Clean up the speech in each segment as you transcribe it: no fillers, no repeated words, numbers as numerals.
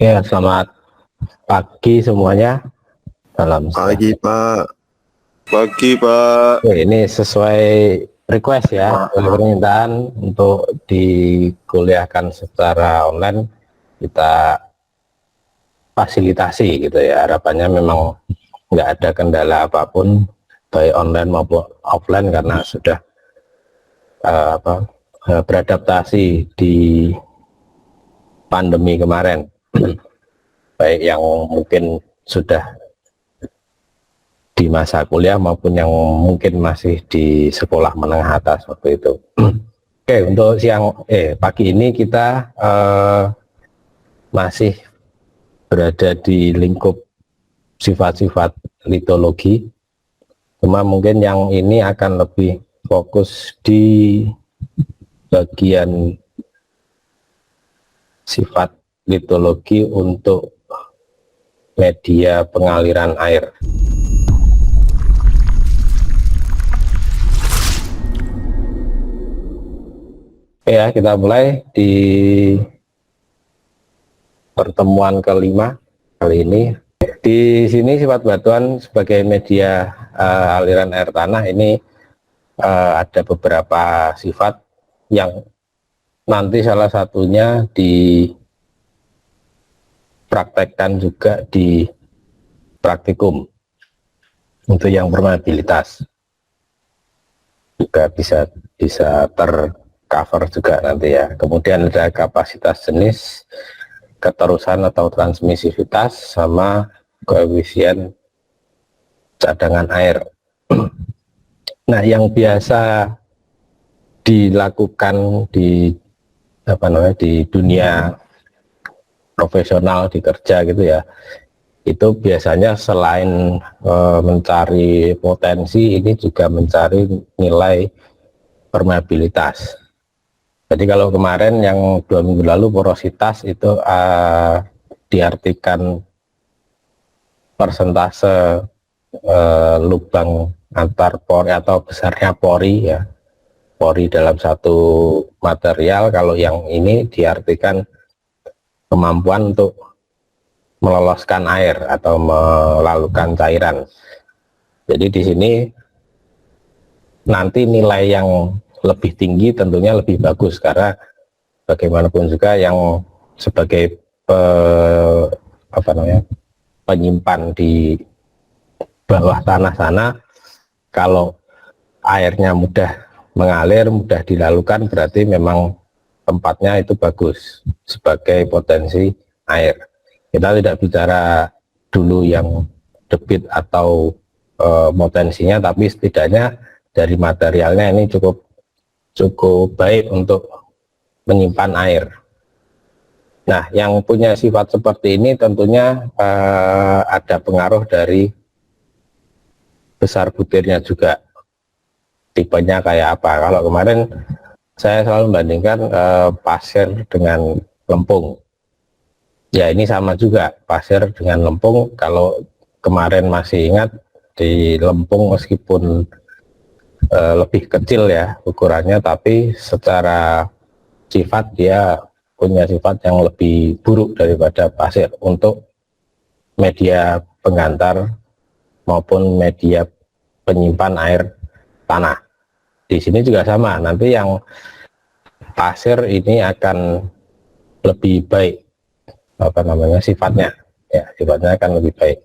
Ya, selamat pagi semuanya. Salam Pagi sejahtera. Pak, pagi Pak. Oke, ini sesuai request ya, sesuai permintaan untuk dikuliahkan secara online, kita fasilitasi gitu ya. Harapannya memang nggak ada kendala apapun, baik online maupun offline, karena sudah beradaptasi di pandemi kemarin. Baik yang mungkin sudah di masa kuliah maupun yang mungkin masih di sekolah menengah atas waktu itu. Oke, untuk pagi ini kita masih berada di lingkup sifat-sifat litologi, cuma mungkin yang ini akan lebih fokus di bagian sifat litologi untuk media pengaliran air. Ya, kita mulai di pertemuan kelima kali ini. Di sini sifat batuan sebagai media aliran air tanah ini ada beberapa sifat yang nanti salah satunya dipraktekkan juga di praktikum untuk yang permeabilitas, juga bisa tercover juga nanti ya. Kemudian ada kapasitas jenis, keterusan atau transmisivitas, sama koefisien cadangan air. Nah, yang biasa dilakukan di dunia profesional, di kerja gitu ya, itu biasanya selain mencari potensi, ini juga mencari nilai permeabilitas. Jadi kalau kemarin yang 2 minggu lalu porositas itu diartikan persentase lubang antar pori atau besarnya pori ya, pori dalam satu material. Kalau yang ini diartikan kemampuan untuk meloloskan air atau melalukan cairan. Jadi di sini nanti nilai yang lebih tinggi tentunya lebih bagus, karena bagaimanapun juga yang sebagai penyimpan di bawah tanah sana, kalau airnya mudah mengalir, mudah dilalukan, berarti memang tempatnya itu bagus sebagai potensi air. Kita tidak bicara dulu yang debit atau potensinya, tapi setidaknya dari materialnya ini cukup baik untuk menyimpan air. Nah, yang punya sifat seperti ini tentunya ada pengaruh dari besar butirnya juga, tipenya kayak apa. Kalau kemarin saya selalu membandingkan pasir dengan lempung. Ya, ini sama juga, pasir dengan lempung. Kalau kemarin masih ingat, di lempung meskipun lebih kecil ya ukurannya, tapi secara sifat dia punya sifat yang lebih buruk daripada pasir untuk media penggantar maupun media penyimpan air tanah. Di sini juga sama, nanti yang pasir ini akan lebih baik sifatnya ya, sifatnya akan lebih baik.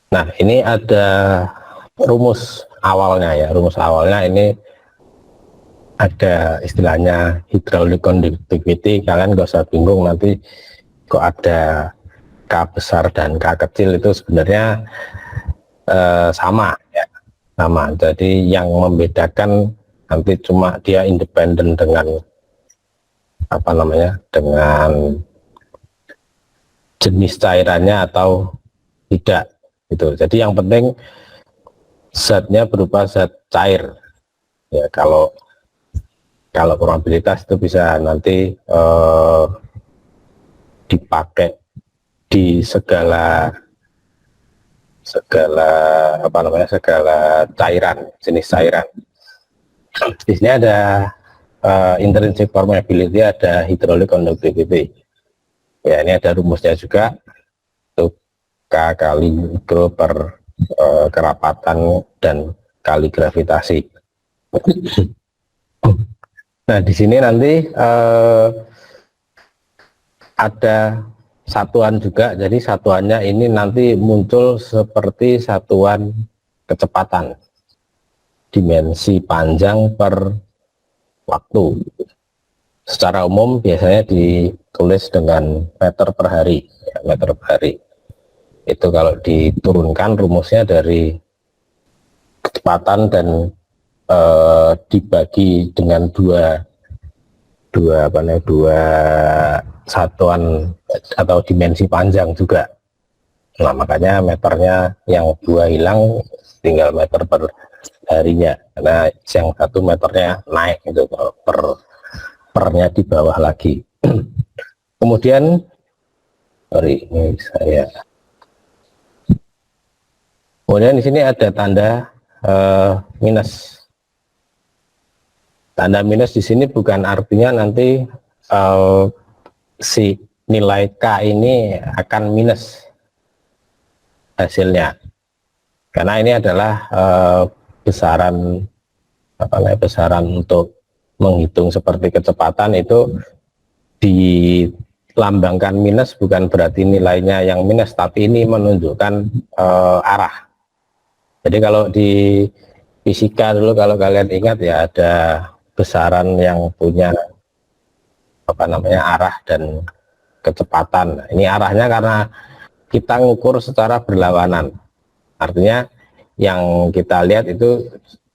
Nah, ini ada rumus awalnya ya. Rumus awalnya ini ada istilahnya hydraulic conductivity. Kalian gak usah bingung nanti kok ada K besar dan K kecil, itu sebenarnya sama ya, sama. Jadi yang membedakan nanti cuma dia independen dengan dengan jenis cairannya atau tidak gitu. Jadi yang penting zatnya berupa zat cair ya. Kalau probabilitas itu bisa nanti dipakai di segala cairan, jenis cairan. Di sini ada intrinsic permeability, ada hydraulic conductivity. Ya, ini ada rumusnya juga, itu K kali mikro per kerapatan dan kali gravitasi. Nah, di sini nanti ada satuan juga, jadi satuannya ini nanti muncul seperti satuan kecepatan, dimensi panjang per waktu. Secara umum biasanya ditulis dengan meter per hari, ya, meter per hari. Itu kalau diturunkan rumusnya dari kecepatan dan dibagi dengan dua satuan atau dimensi panjang juga. Nah, makanya meternya yang 2 hilang, tinggal meter per harinya. Nah, yang 1 meternya naik itu, pernya di bawah lagi. Kemudian, sorry, ini saya. Kemudian di sini ada tanda minus. Tanda minus di sini bukan artinya nanti si nilai K ini akan minus hasilnya, karena ini adalah besaran besaran untuk menghitung seperti kecepatan. Itu dilambangkan minus bukan berarti nilainya yang minus, tapi ini menunjukkan arah. Jadi kalau di fisika dulu, kalau kalian ingat ya, ada besaran yang punya arah dan kecepatan. Ini arahnya karena kita ngukur secara berlawanan, artinya yang kita lihat itu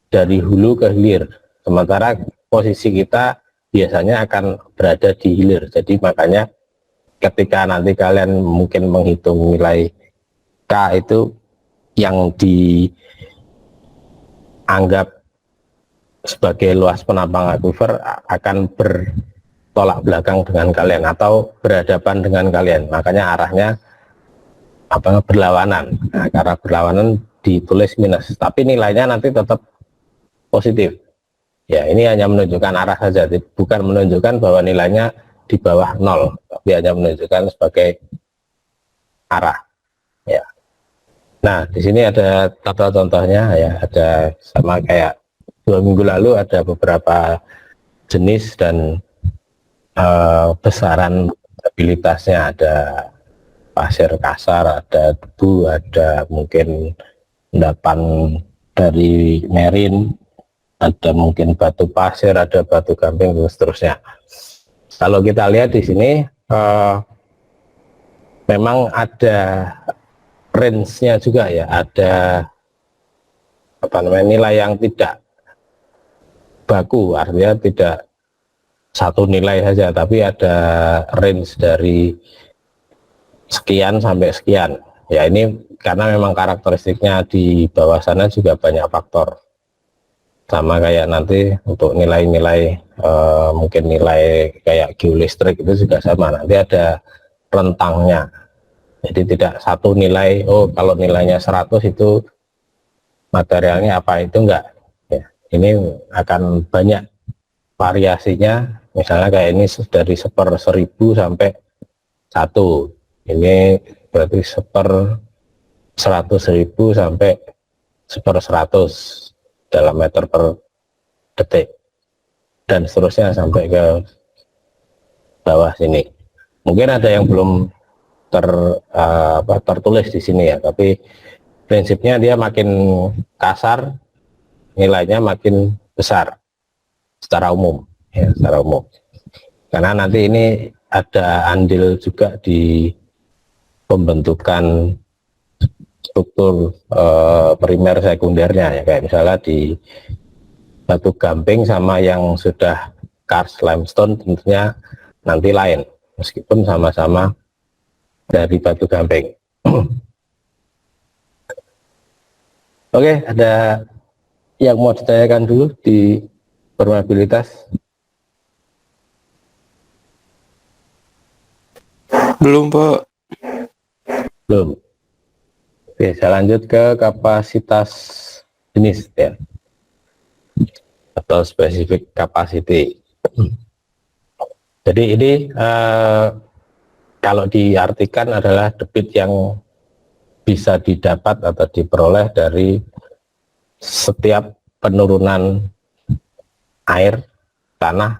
dari hulu ke hilir, sementara posisi kita biasanya akan berada di hilir. Jadi makanya ketika nanti kalian mungkin menghitung nilai K itu, yang dianggap sebagai luas penampang akuifer akan bertolak belakang dengan kalian atau berhadapan dengan kalian, makanya arahnya berlawanan. Nah, karena berlawanan ditulis minus, tapi nilainya nanti tetap positif. Ya, ini hanya menunjukkan arah saja, bukan menunjukkan bahwa nilainya di bawah 0, tapi hanya menunjukkan sebagai arah. Ya. Nah, di sini ada tata contohnya ya, ada sama kayak 2 minggu lalu, ada beberapa jenis dan besaran stabilitasnya. Ada pasir kasar, ada debu, ada mungkin endapan dari merin, ada mungkin batu pasir, ada batu gamping, dan seterusnya. Kalau kita lihat di sini memang ada range-nya juga ya, ada nilai yang tidak baku, artinya tidak satu nilai saja, tapi ada range dari sekian sampai sekian. Ya, ini karena memang karakteristiknya di bawah sana juga banyak faktor. Sama kayak nanti untuk nilai-nilai mungkin nilai kayak geolistrik itu juga sama, nanti ada rentangnya. Jadi tidak satu nilai, oh kalau nilainya 100 itu materialnya apa, itu enggak. Ya, ini akan banyak variasinya, misalnya kayak ini dari 1/1000 sampai 1, ini berarti 1/100.000 sampai 1/100 dalam meter per detik, dan seterusnya sampai ke bawah sini. Mungkin ada yang belum tertulis di sini ya, tapi prinsipnya dia makin kasar nilainya makin besar secara umum ya, secara umum. Karena nanti ini ada andil juga di pembentukan struktur primer sekundernya ya, kayak misalnya di batu gamping sama yang sudah karst limestone tentunya nanti lain, meskipun sama-sama dari batu gamping. Oke, ada yang mau ditanyakan dulu di permeabilitas? Belum, Pak. Belum. Oke, saya lanjut ke kapasitas jenis ya, atau specific capacity. Jadi ini kalau diartikan adalah debit yang bisa didapat atau diperoleh dari setiap penurunan air tanah,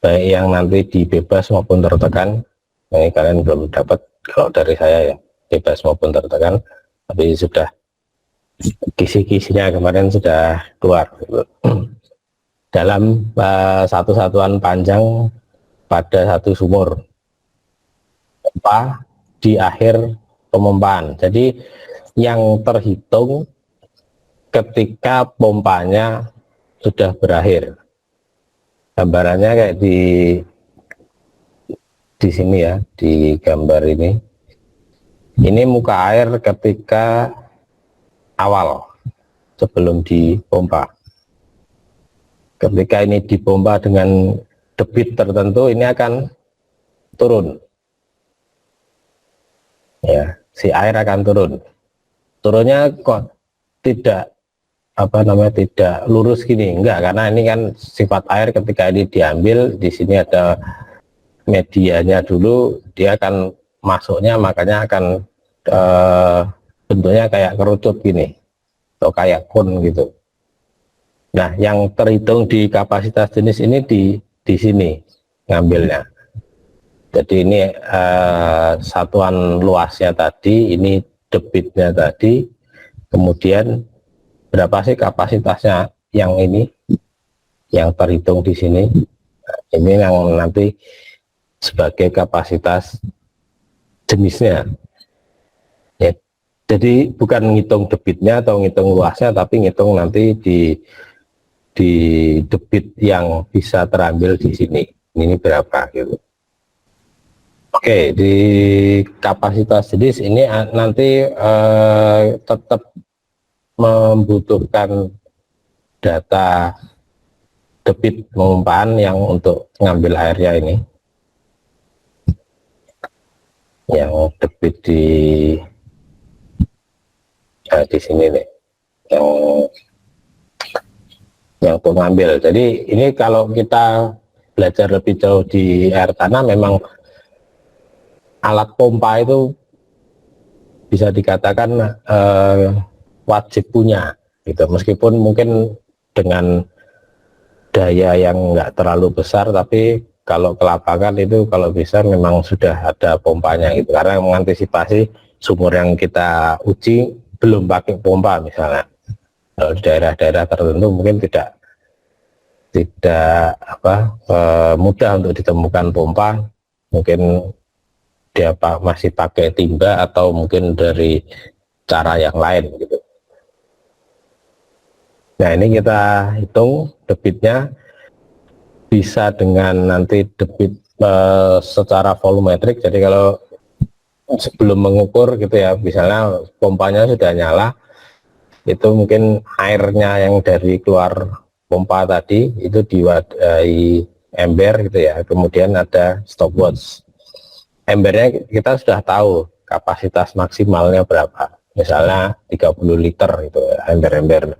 baik yang nanti di bebas maupun tertekan. Ini kalian belum dapat kalau dari saya ya, bebas maupun tertekan, tapi sudah kisi-kisinya kemarin sudah keluar dalam satu satuan panjang pada satu sumur pompa di akhir pemompaan. Jadi yang terhitung ketika pompanya sudah berakhir. Gambarannya kayak di sini ya, di gambar ini. Ini muka air ketika awal sebelum dipompa. Ketika ini dipompa dengan debit tertentu, ini akan turun. Ya, si air akan turun. Turunnya kok tidak tidak lurus gini, enggak, karena ini kan sifat air ketika ini diambil, di sini ada medianya dulu, dia akan masuknya, makanya akan bentuknya kayak kerucut gini atau kayak kon gitu. Nah, yang terhitung di kapasitas jenis ini di sini ngambilnya. Jadi ini satuan luasnya tadi, ini debitnya tadi, kemudian berapa sih kapasitasnya yang ini, yang terhitung di sini. Nah, ini yang nanti sebagai kapasitas jenisnya. Ya, jadi bukan ngitung debitnya atau ngitung luasnya, tapi ngitung nanti di debit yang bisa terambil di sini. Ini berapa gitu. Oke, di kapasitas jenis ini nanti tetap membutuhkan data debit pengumpaan yang untuk ngambil airnya ini, yang debit di sini nih, yang untuk ngambil. Jadi ini kalau kita belajar lebih jauh di air tanah, memang alat pompa itu bisa dikatakan wajib punya gitu, meskipun mungkin dengan daya yang enggak terlalu besar, tapi kalau ke lapangan itu kalau bisa memang sudah ada pompanya gitu, karena mengantisipasi sumur yang kita uji belum pakai pompa misalnya. Kalau di daerah-daerah tertentu mungkin tidak mudah untuk ditemukan pompa, mungkin dia masih pakai timba atau mungkin dari cara yang lain gitu. Nah, ini kita hitung debitnya bisa dengan nanti debit secara volumetrik. Jadi kalau sebelum mengukur gitu ya, misalnya pompanya sudah nyala, itu mungkin airnya yang dari keluar pompa tadi itu diwadahi ember gitu ya, kemudian ada stopwatch. Embernya kita sudah tahu kapasitas maksimalnya berapa, misalnya 30 liter itu ember-ember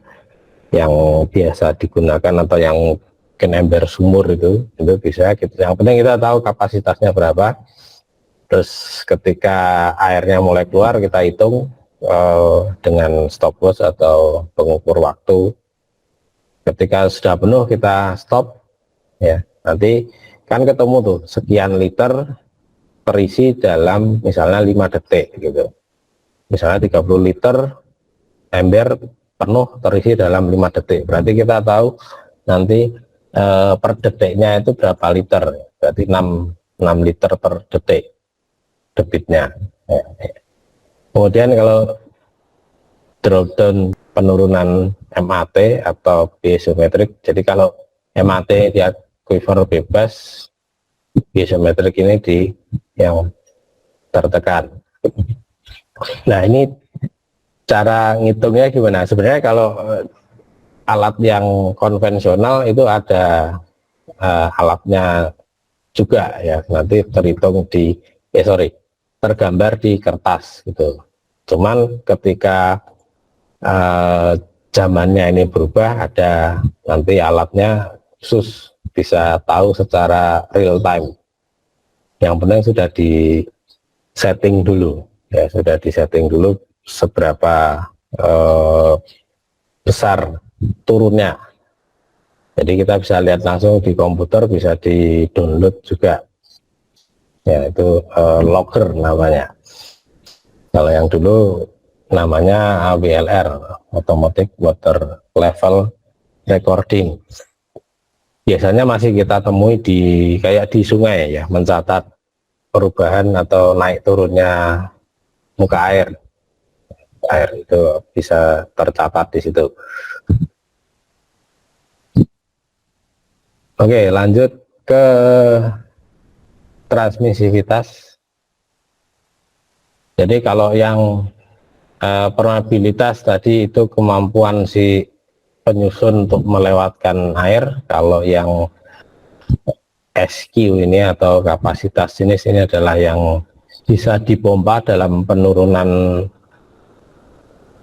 yang biasa digunakan atau yang mungkin ember sumur itu bisa gitu. Yang penting kita tahu kapasitasnya berapa, terus ketika airnya mulai keluar kita hitung dengan stopwatch atau pengukur waktu. Ketika sudah penuh kita stop ya, nanti kan ketemu tuh sekian liter terisi dalam misalnya 5 detik gitu. Misalnya 30 liter ember penuh terisi dalam 5 detik, berarti kita tahu nanti per detiknya itu berapa liter, berarti 6 liter per detik debitnya ya. Kemudian kalau drawdown penurunan MAT atau piezometrik, jadi kalau MAT dia aquifer bebas, piezometrik ini di yang tertekan. Nah, ini cara ngitungnya gimana? Sebenarnya kalau alat yang konvensional itu ada alatnya juga ya, nanti terhitung tergambar di kertas gitu. Cuman ketika zamannya ini berubah, ada nanti alatnya khusus bisa tahu secara real time. Yang penting sudah di setting dulu, ya sudah di setting dulu seberapa besar turunnya. Jadi kita bisa lihat langsung di komputer, bisa di download juga. Ya itu logger namanya. Kalau yang dulu namanya AWLR, Automatic Water Level Recording. Biasanya masih kita temui di kayak di sungai ya, mencatat perubahan atau naik turunnya muka air. Air itu bisa tercatat di situ. Oke, lanjut ke transmisivitas. Jadi kalau yang permeabilitas tadi itu kemampuan si penyusun untuk melewatkan air. Kalau yang SQ ini atau kapasitas jenis ini adalah yang bisa dipompa dalam penurunan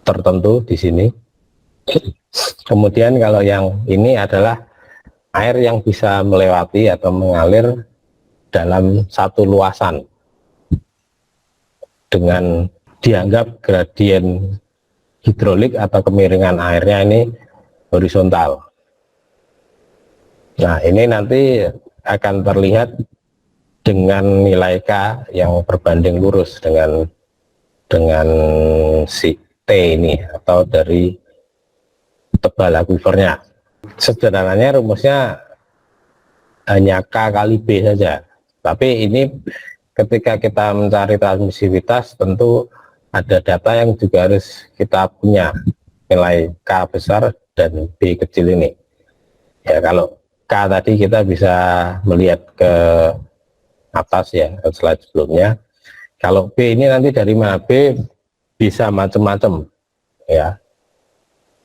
tertentu di sini. Kemudian kalau yang ini adalah air yang bisa melewati atau mengalir dalam satu luasan dengan dianggap gradien hidrolik atau kemiringan airnya ini horizontal. Nah, ini nanti akan terlihat dengan nilai K yang berbanding lurus dengan si T ini atau dari tebal akuifernya. Sederhananya rumusnya hanya K kali B saja. Tapi ini ketika kita mencari transmisivitas tentu ada data yang juga harus kita punya, nilai K besar dan B kecil ini. Ya kalau K tadi kita bisa melihat ke atas ya, slide sebelumnya. Kalau B ini nanti dari mana? B bisa macam-macam ya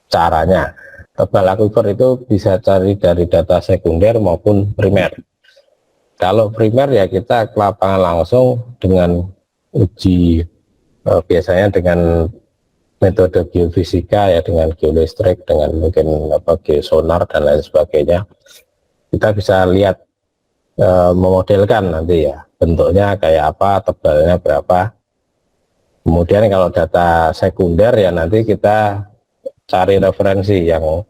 caranya. Tebal akuifer itu bisa cari dari data sekunder maupun primer. Kalau primer ya kita ke lapangan langsung dengan uji biasanya dengan metode geofisika ya, dengan geolistrik, dengan mungkin geosonar dan lain sebagainya. Kita bisa lihat memodelkan nanti ya bentuknya kayak apa, tebalnya berapa. Kemudian kalau data sekunder ya nanti kita cari referensi yang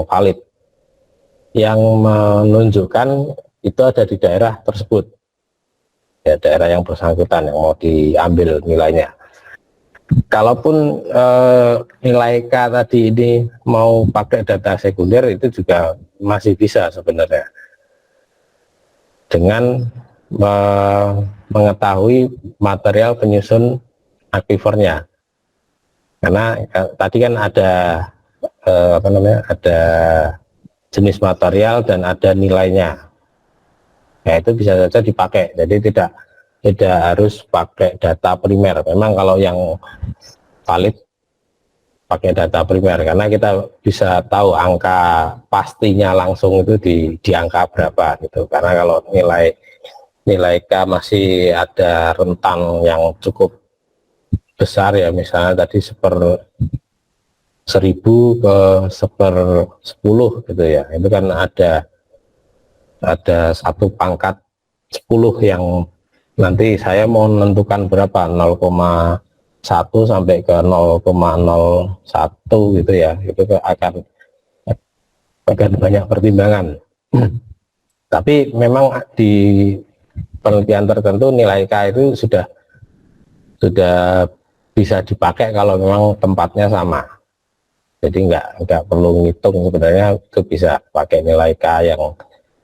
valid, yang menunjukkan itu ada di daerah tersebut ya, daerah yang bersangkutan yang mau diambil nilainya. Kalaupun nilai K tadi ini mau pakai data sekunder itu juga masih bisa sebenarnya dengan mengetahui material penyusun akuifernya, karena tadi kan ada ada jenis material dan ada nilainya. Nah, itu bisa saja dipakai, jadi tidak harus pakai data primer. Memang kalau yang valid pakai data primer karena kita bisa tahu angka pastinya langsung itu di angka berapa gitu. Karena kalau nilai K masih ada rentang yang cukup besar ya, misalnya tadi 1.000 ke 1/10 gitu ya, itu kan ada satu pangkat 10 yang nanti saya mau menentukan berapa 0,1 sampai ke 0,01 gitu ya, itu akan banyak pertimbangan. Tapi memang di penelitian tertentu nilai K itu sudah bisa dipakai kalau memang tempatnya sama. Jadi nggak perlu ngitung, sebenarnya itu bisa pakai nilai K yang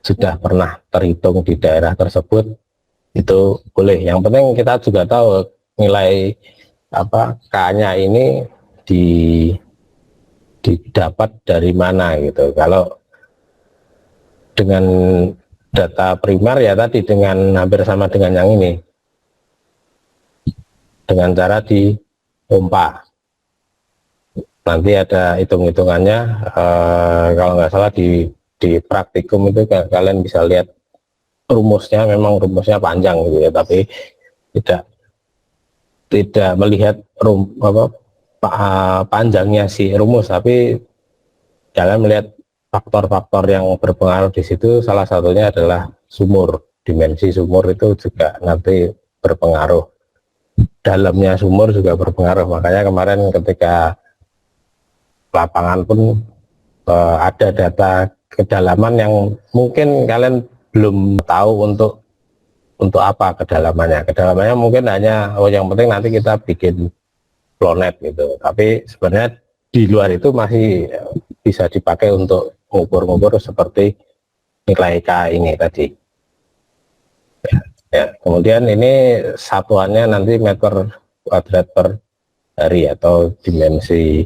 sudah pernah terhitung di daerah tersebut, itu boleh. Yang penting kita juga tahu nilai K-nya ini didapat dari mana gitu. Kalau dengan data primer ya tadi dengan hampir sama dengan yang ini, dengan cara dipompa. Nanti ada hitung-hitungannya, kalau nggak salah di praktikum itu kalian bisa lihat rumusnya, memang rumusnya panjang gitu ya, tapi tidak melihat panjangnya si rumus, tapi kalian melihat faktor-faktor yang berpengaruh di situ salah satunya adalah sumur. Dimensi sumur itu juga nanti berpengaruh. Dalamnya sumur juga berpengaruh. Makanya kemarin ketika lapangan pun ada data kedalaman yang mungkin kalian belum tahu untuk apa kedalamannya. Kedalamannya mungkin hanya yang penting nanti kita bikin flownet gitu. Tapi sebenarnya di luar itu masih bisa dipakai untuk ngukur-ngukur seperti nilai K ini tadi. Ya, kemudian ini satuannya nanti meter kuadrat per hari atau dimensi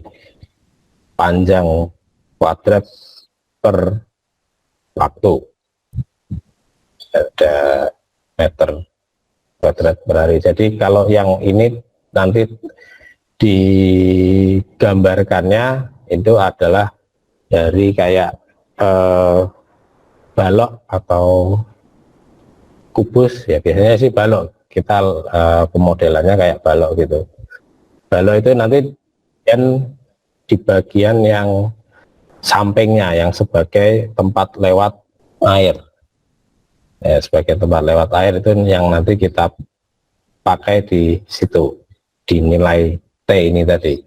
panjang kuadrat per waktu. Ada meter kuadrat per hari. Jadi kalau yang ini nanti digambarkannya itu adalah dari kayak balok atau kubus, ya biasanya sih balok, kita pemodelannya kayak balok gitu. Balok itu nanti di bagian yang sampingnya yang sebagai tempat lewat air, ya, sebagai tempat lewat air itu yang nanti kita pakai di situ, di nilai T ini tadi.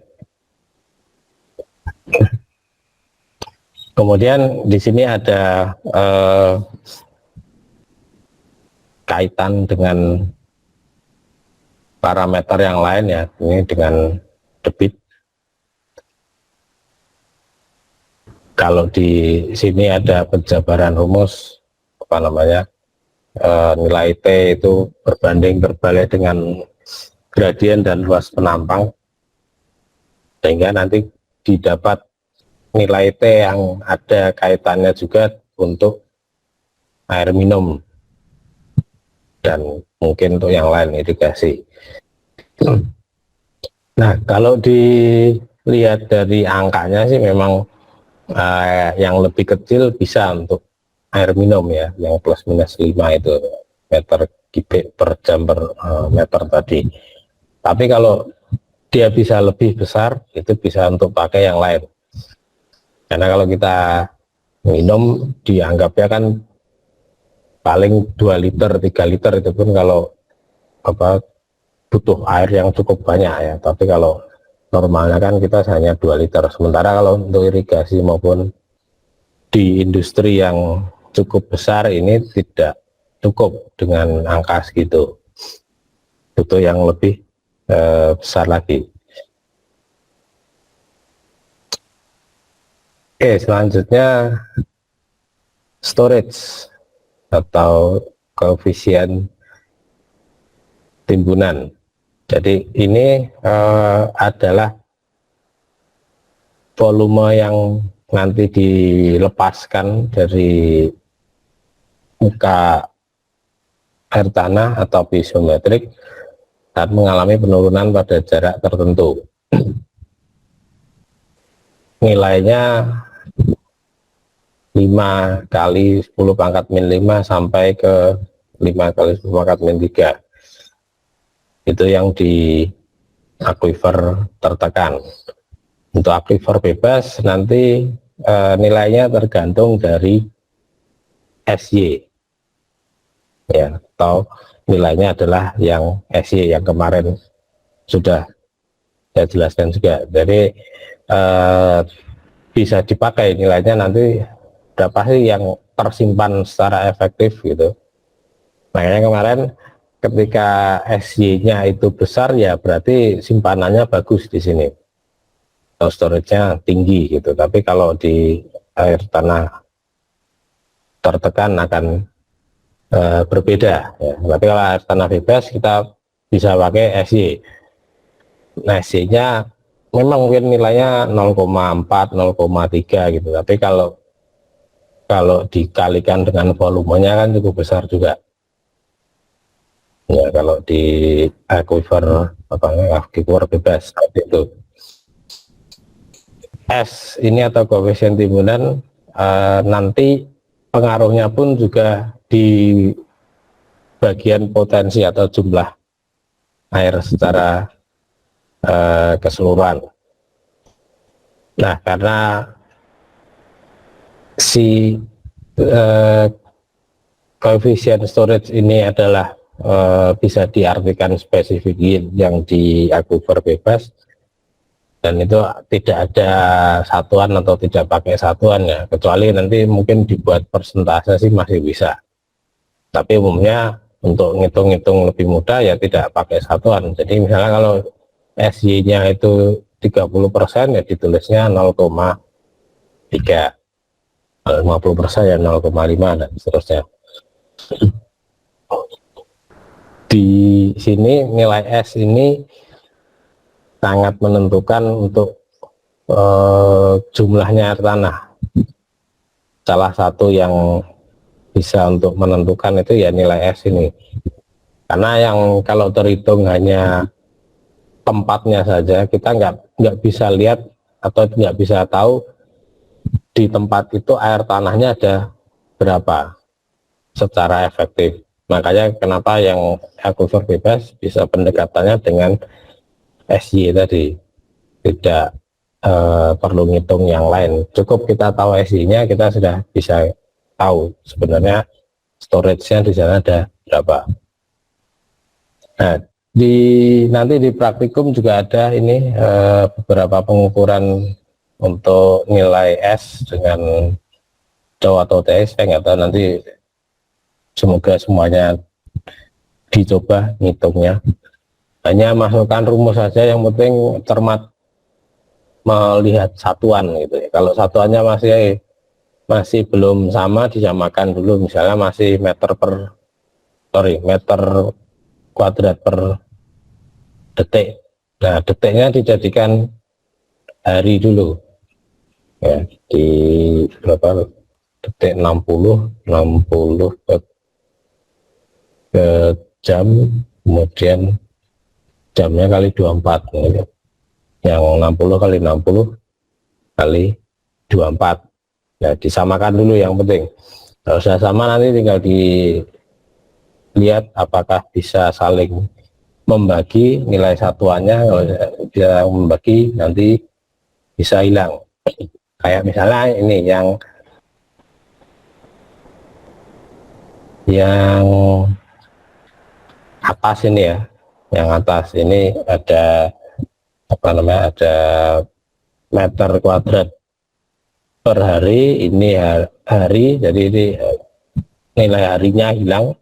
Kemudian di sini ada kaitan dengan parameter yang lain ya, ini dengan debit. Kalau di sini ada penjabaran rumus apa namanya, nilai T itu berbanding berbalik dengan gradien dan luas penampang, sehingga nanti didapat nilai T yang ada kaitannya juga untuk air minum dan mungkin untuk yang lain irigasi. Nah, kalau dilihat dari angkanya sih memang yang lebih kecil bisa untuk air minum ya, yang plus minus 5 itu meter kubik per jam per meter tadi. Tapi kalau dia bisa lebih besar, itu bisa untuk pakai yang lain. Karena kalau kita minum dianggapnya kan paling 2 liter, 3 liter itu pun kalau apa butuh air yang cukup banyak ya. Tapi kalau normalnya kan kita hanya 2 liter. Sementara kalau untuk irigasi maupun di industri yang cukup besar ini tidak cukup dengan angka segitu. Butuh yang lebih besar lagi. Oke, selanjutnya storage atau koefisien timbunan. Jadi ini adalah volume yang nanti dilepaskan dari muka air tanah atau piezometrik saat mengalami penurunan pada jarak tertentu. Nilainya 5 kali 10 pangkat min 5 sampai ke 5 kali 10 pangkat min 3. Itu yang di aquifer tertekan. Untuk aquifer bebas nanti nilainya tergantung dari SY ya, atau nilainya adalah yang SY yang kemarin sudah saya jelaskan juga. Jadi bisa dipakai nilainya nanti berapa sih yang tersimpan secara efektif gitu. Makanya kemarin ketika SY-nya itu besar ya berarti simpanannya bagus di sini, atau storage-nya tinggi gitu. Tapi kalau di air tanah tertekan akan berbeda ya. Tapi kalau air tanah bebas kita bisa pakai SY. Nah, SY-nya memang mungkin nilainya 0,4, 0,3 gitu. Tapi kalau dikalikan dengan volumenya kan cukup besar juga. Ya, kalau di aquifer aquifer bebas seperti itu. S ini atau koefisien timbunan nanti pengaruhnya pun juga di bagian potensi atau jumlah air secara keseluruhan. Nah, karena si koefisien storage ini adalah bisa diartikan spesifik yang di aquifer bebas, dan itu tidak ada satuan atau tidak pakai satuan ya, kecuali nanti mungkin dibuat persentase sih masih bisa, tapi umumnya untuk ngitung-ngitung lebih mudah ya tidak pakai satuan. Jadi misalnya kalau SY nya itu 30% ya ditulisnya 0,3, 50% ya 0,5 dan seterusnya. Di sini nilai S ini sangat menentukan untuk jumlahnya air tanah. Salah satu yang bisa untuk menentukan itu ya nilai S ini, karena yang kalau terhitung hanya tempatnya saja, kita nggak bisa lihat atau nggak bisa tahu di tempat itu air tanahnya ada berapa secara efektif. Makanya kenapa yang aquifer bebas bisa pendekatannya dengan SY tadi, tidak perlu ngitung yang lain, cukup kita tahu SY-nya, kita sudah bisa tahu sebenarnya storage-nya di sana ada berapa. Nah, nanti di praktikum juga ada ini beberapa pengukuran untuk nilai S dengan COW atau TS, saya nggak tahu, nanti semoga semuanya dicoba ngitungnya. Hanya masukkan rumus saja, yang penting cermat melihat satuan gitu ya. Kalau satuannya masih belum sama, disamakan dulu, misalnya masih meter kuadrat per detik. Nah, detiknya dijadikan hari dulu ya, di berapa detik, 60 ke jam, kemudian jamnya kali 24 gitu. Yang 60 kali 60 kali 24. Nah, disamakan dulu yang penting. Kalau sudah sama nanti tinggal dilihat apakah bisa saling membagi nilai satuannya. Kalau bisa membagi nanti bisa hilang. Kayak misalnya ini yang atas ini ya, yang atas ini ada apa namanya, ada meter kuadrat per hari, ini hari, jadi ini nilai harinya hilang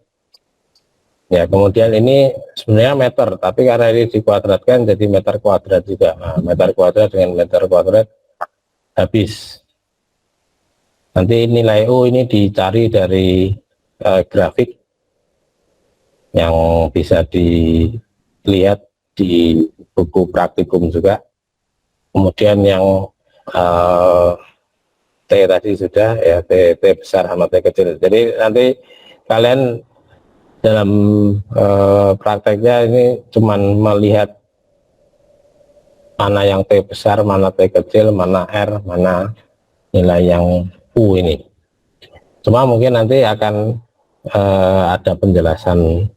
ya. Kemudian ini sebenarnya meter, tapi karena ini dikuadratkan jadi meter kuadrat juga. Nah, meter kuadrat dengan meter kuadrat habis. Nanti nilai U ini dicari dari grafik yang bisa dilihat di buku praktikum juga. Kemudian yang T tadi sudah ya, T besar sama T kecil. Jadi nanti kalian dalam prakteknya ini cuman melihat mana yang T besar, mana T kecil, mana R, mana nilai yang U ini. Cuma mungkin nanti akan ada penjelasan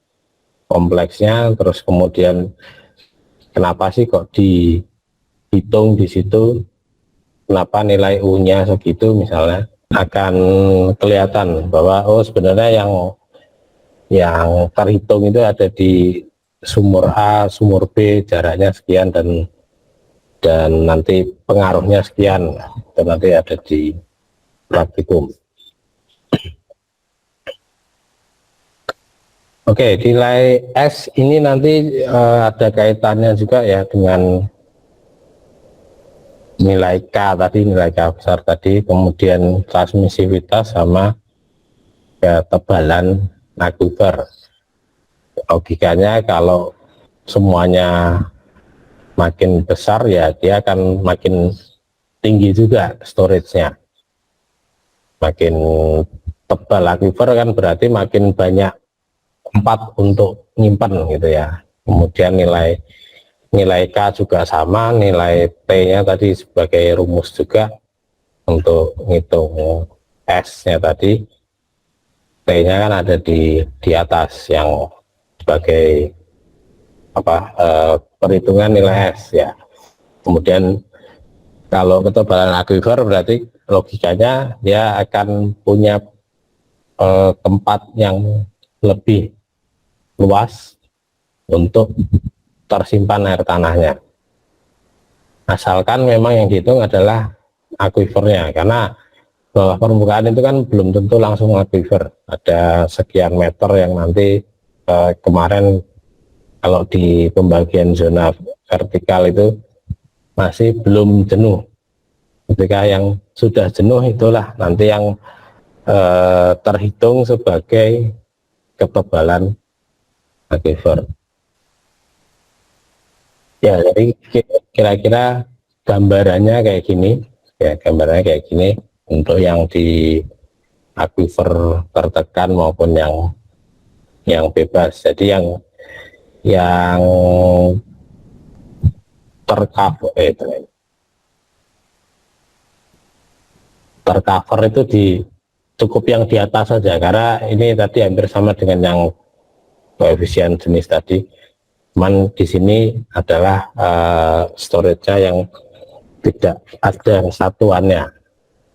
kompleksnya, terus kemudian kenapa sih kok dihitung di situ, kenapa nilai U-nya segitu misalnya, akan kelihatan bahwa oh sebenarnya yang terhitung itu ada di sumur A, sumur B, jaraknya sekian, dan nanti pengaruhnya sekian, dan nanti ada di praktikum. Oke, nilai S ini nanti ada kaitannya juga ya dengan nilai K tadi, nilai K besar tadi, kemudian transmisivitas sama ketebalan aquifer. Logikanya kalau semuanya makin besar ya dia akan makin tinggi juga storage-nya. Makin tebal aquifer kan berarti makin banyak tempat untuk nyimpan gitu ya. Kemudian nilai K juga sama, nilai T-nya tadi sebagai rumus juga untuk ngitung S-nya tadi. T-nya kan ada di atas yang sebagai apa perhitungan nilai S ya. Kemudian Kalau ketebalan akuifer berarti logikanya dia akan punya tempat yang lebih luas untuk tersimpan air tanahnya. Asalkan memang yang dihitung adalah akuifernya, karena bawah permukaan itu kan belum tentu langsung akuifer. Ada sekian meter yang nanti kemarin kalau di pembagian zona vertikal itu masih belum jenuh. Ketika yang sudah jenuh itulah nanti yang terhitung sebagai ketebalan akuifer. Ya, jadi kira-kira gambarannya kayak gini, ya gambarannya kayak gini untuk yang di akuifer tertekan maupun yang bebas. Jadi yang tercover itu cukup yang di atas saja, karena ini tadi hampir sama dengan yang koefisien jenis tadi. Cuman di sini adalah storage-nya yang tidak ada satuannya.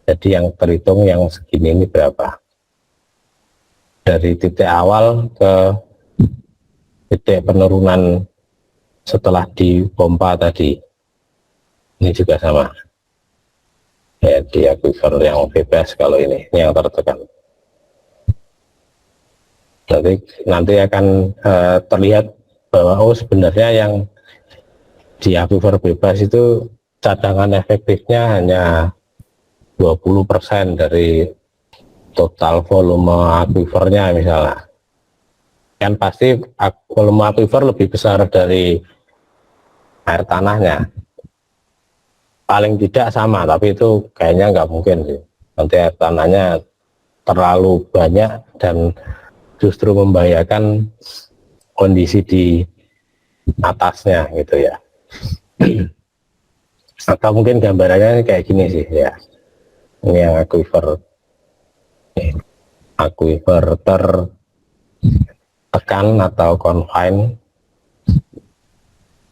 Jadi yang terhitung yang segini ini berapa. Dari titik awal ke titik penurunan setelah dipompa tadi. Ini juga sama. Ya, di akuifer yang bebas kalau ini yang tertekan. Jadi nanti akan terlihat bahwa sebenarnya yang di akuifer bebas itu cadangan efektifnya hanya 20% dari total volume akuifernya misalnya. Kan pasti volume akuifer lebih besar dari air tanahnya. Paling tidak sama, tapi itu kayaknya nggak mungkin sih. Nanti air tanahnya terlalu banyak dan justru membahayakan kondisi di atasnya gitu ya. Atau mungkin gambarannya kayak gini sih ya. Ini yang akuifer tertekan atau confine.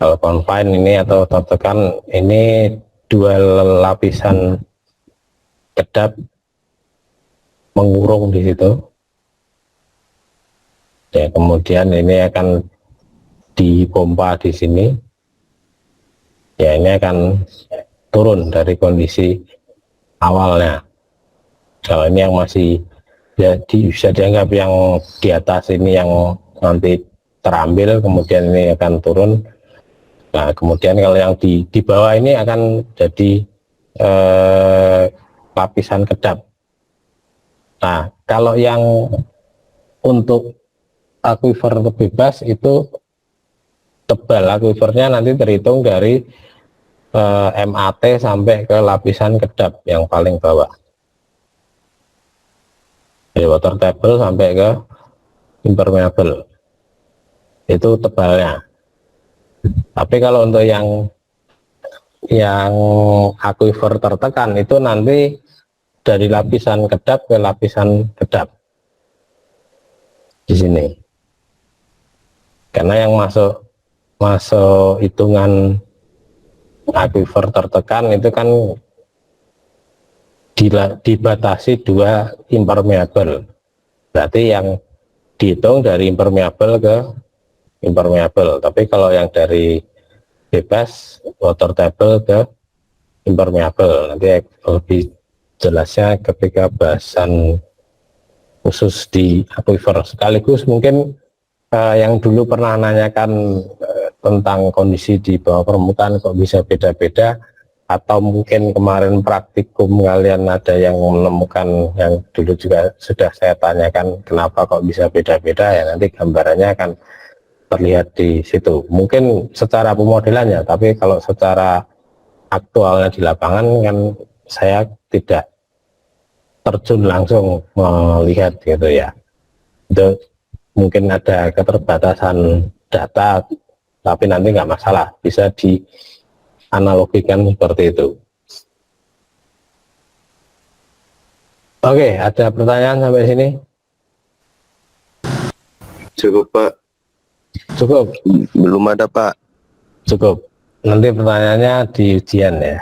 Kalau confine ini atau tertekan ini dua lapisan kedap mengurung di situ. Ya, kemudian ini akan dipompa di sini. Ya, ini akan turun dari kondisi awalnya. Kalau ini yang masih ya, bisa dianggap yang di atas ini yang nanti terambil, kemudian ini akan turun. Nah, kemudian kalau yang di bawah ini akan jadi lapisan kedap. Nah, kalau yang untuk akuifer bebas itu tebal akuifernya nanti terhitung dari MAT sampai ke lapisan kedap yang paling bawah. Dari water table sampai ke impermeable. Itu tebalnya. Tapi kalau untuk yang akuifer tertekan itu nanti dari lapisan kedap ke lapisan kedap. Di sini. Karena yang masuk hitungan akuifer tertekan itu kan dibatasi 2 impermeable. Berarti yang dihitung dari impermeable ke impermeable. Tapi kalau yang dari bebas water table ke impermeable, nanti lebih jelasnya ketika bahasan khusus di akuifer. Sekaligus mungkin yang dulu pernah nanyakan tentang kondisi di bawah permukaan kok bisa beda-beda, atau mungkin kemarin praktikum kalian ada yang menemukan yang dulu juga sudah saya tanyakan kenapa kok bisa beda-beda, ya nanti gambarannya akan terlihat di situ. Mungkin secara pemodelannya, tapi kalau secara aktualnya di lapangan kan saya tidak terjun langsung melihat gitu ya. Itu mungkin ada keterbatasan data, tapi nanti nggak masalah, bisa dianalogikan seperti itu. Oke, ada pertanyaan sampai sini? Cukup Pak. Cukup? Belum ada Pak. Cukup. Nanti pertanyaannya di ujian ya.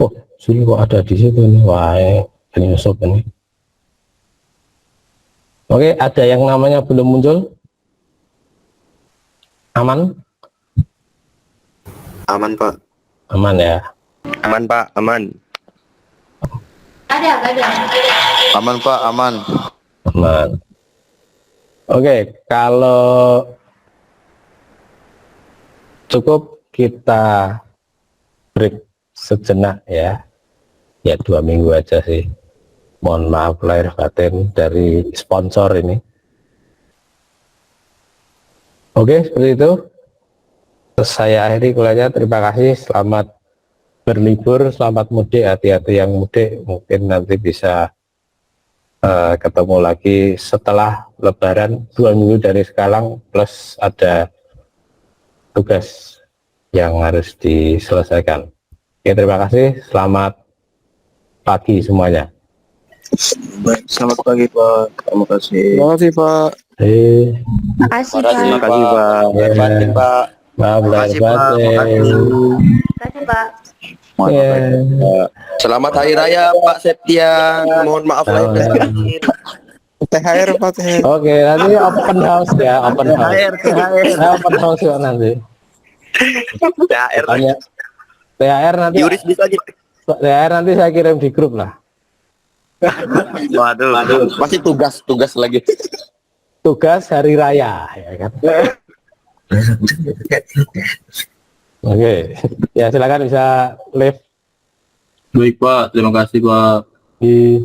Oh, Zul kok ada di situ nih. Wah, penyusup ini. Oke, ada yang namanya belum muncul? Aman? Aman, Pak. Aman ya. Aman Pak, aman. Ada. Aman Pak, aman. Aman. Oke, kalau cukup kita break sejenak ya. Ya 2 minggu aja sih. Mohon maaf lahir batin dari sponsor ini. Oke, seperti itu. Saya akhiri kuliahnya. Terima kasih. Selamat berlibur, selamat mudik. Hati-hati yang mudik. Mungkin nanti bisa ketemu lagi setelah Lebaran 2 minggu dari sekarang, plus ada tugas yang harus diselesaikan. Oke, terima kasih. Selamat pagi semuanya. Baik, selamat pagi, Pak. Terima kasih. Terima kasih Pak. Makasih, Terima Pak. kasih Pak. Ya. Batin Pak. Maaf lahir Makasih, Pak. batin. Makasih, Pak. Ya. Selamat Hari Raya Pak Septian. Mohon maaf lahir dan batin. THR Pak, THR. Oke, nanti open house ya, open house. Open house ya nanti. THR. Tanya THR nanti. Yuris bisa aja. THR nanti saya kirim di grup lah. Waduh. Pasti tugas lagi. Tugas hari raya, ya kan? Oke, ya silakan bisa live Baik Pak, terima kasih Pak. di